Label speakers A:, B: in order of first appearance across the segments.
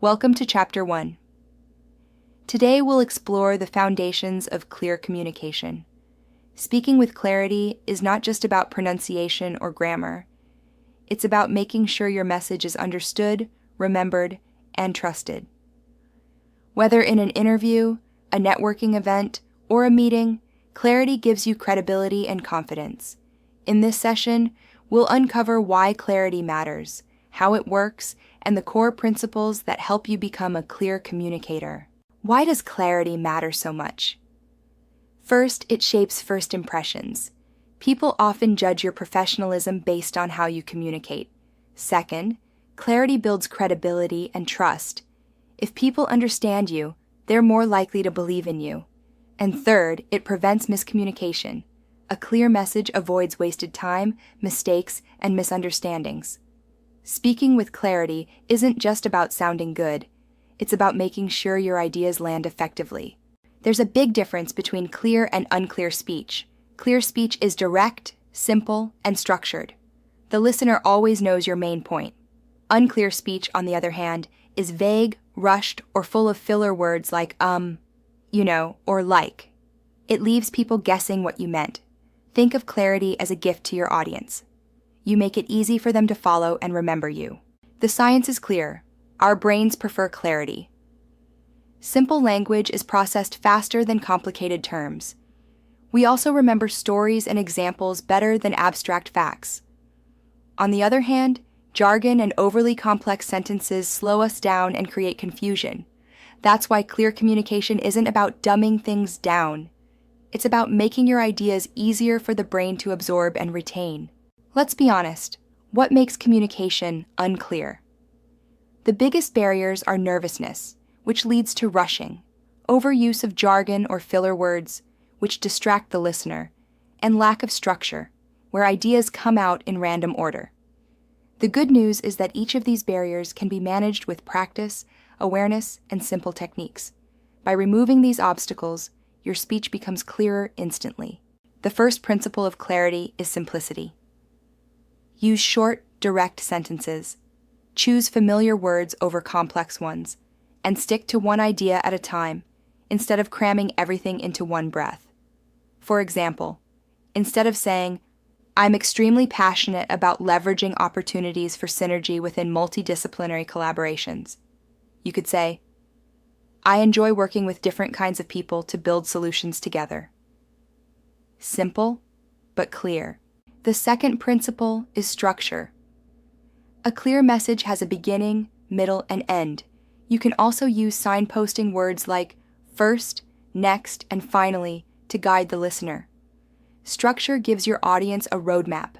A: Welcome to Chapter 1. Today we'll explore the foundations of clear communication. Speaking with clarity is not just about pronunciation or grammar. It's about making sure your message is understood, remembered, and trusted. Whether in an interview, a networking event, or a meeting, clarity gives you credibility and confidence. In this session, we'll uncover why clarity matters, how it works, and the core principles that help you become a clear communicator. Why does clarity matter so much? First, it shapes first impressions. People often judge your professionalism based on how you communicate. Second, clarity builds credibility and trust. If people understand you, they're more likely to believe in you. And third, it prevents miscommunication. A clear message avoids wasted time, mistakes, and misunderstandings. Speaking with clarity isn't just about sounding good. It's about making sure your ideas land effectively. There's a big difference between clear and unclear speech. Clear speech is direct, simple, and structured. The listener always knows your main point. Unclear speech, on the other hand, is vague, rushed, or full of filler words like or like. It leaves people guessing what you meant. Think of clarity as a gift to your audience. You make it easy for them to follow and remember you. The science is clear. Our brains prefer clarity. Simple language is processed faster than complicated terms. We also remember stories and examples better than abstract facts. On the other hand, jargon and overly complex sentences slow us down and create confusion. That's why clear communication isn't about dumbing things down. It's about making your ideas easier for the brain to absorb and retain. Let's be honest, what makes communication unclear? The biggest barriers are nervousness, which leads to rushing, overuse of jargon or filler words, which distract the listener, and lack of structure, where ideas come out in random order. The good news is that each of these barriers can be managed with practice, awareness, and simple techniques. By removing these obstacles, your speech becomes clearer instantly. The first principle of clarity is simplicity. Use short, direct sentences. Choose familiar words over complex ones, and stick to one idea at a time, instead of cramming everything into one breath. For example, instead of saying, "I'm extremely passionate about leveraging opportunities for synergy within multidisciplinary collaborations," you could say, "I enjoy working with different kinds of people to build solutions together." Simple, but clear. The second principle is structure. A clear message has a beginning, middle, and end. You can also use signposting words like first, next, and finally to guide the listener. Structure gives your audience a roadmap.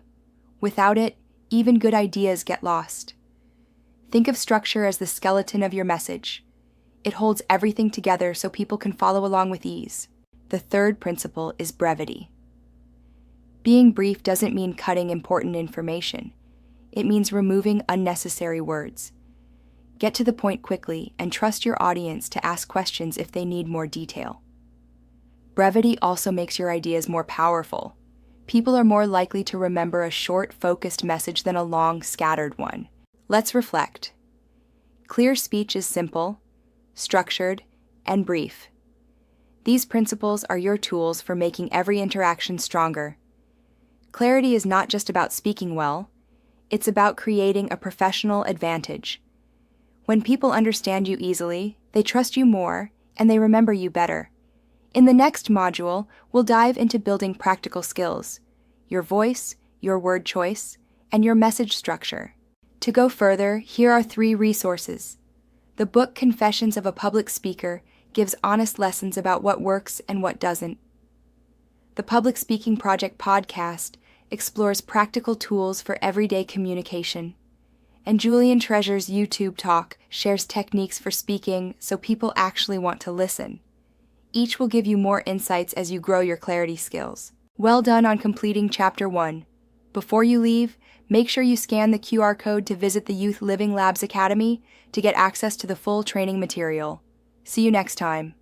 A: Without it, even good ideas get lost. Think of structure as the skeleton of your message. It holds everything together so people can follow along with ease. The third principle is brevity. Being brief doesn't mean cutting important information. It means removing unnecessary words. Get to the point quickly and trust your audience to ask questions if they need more detail. Brevity also makes your ideas more powerful. People are more likely to remember a short, focused message than a long, scattered one. Let's reflect. Clear speech is simple, structured, and brief. These principles are your tools for making every interaction stronger. Clarity is not just about speaking well, it's about creating a professional advantage. When people understand you easily, they trust you more, and they remember you better. In the next module, we'll dive into building practical skills, your voice, your word choice, and your message structure. To go further, here are 3 resources. The book Confessions of a Public Speaker gives honest lessons about what works and what doesn't. The Public Speaking Project podcast explores practical tools for everyday communication. And Julian Treasure's YouTube talk shares techniques for speaking so people actually want to listen. Each will give you more insights as you grow your clarity skills. Well done on completing Chapter 1. Before you leave, make sure you scan the QR code to visit the Youth Living Labs Academy to get access to the full training material. See you next time.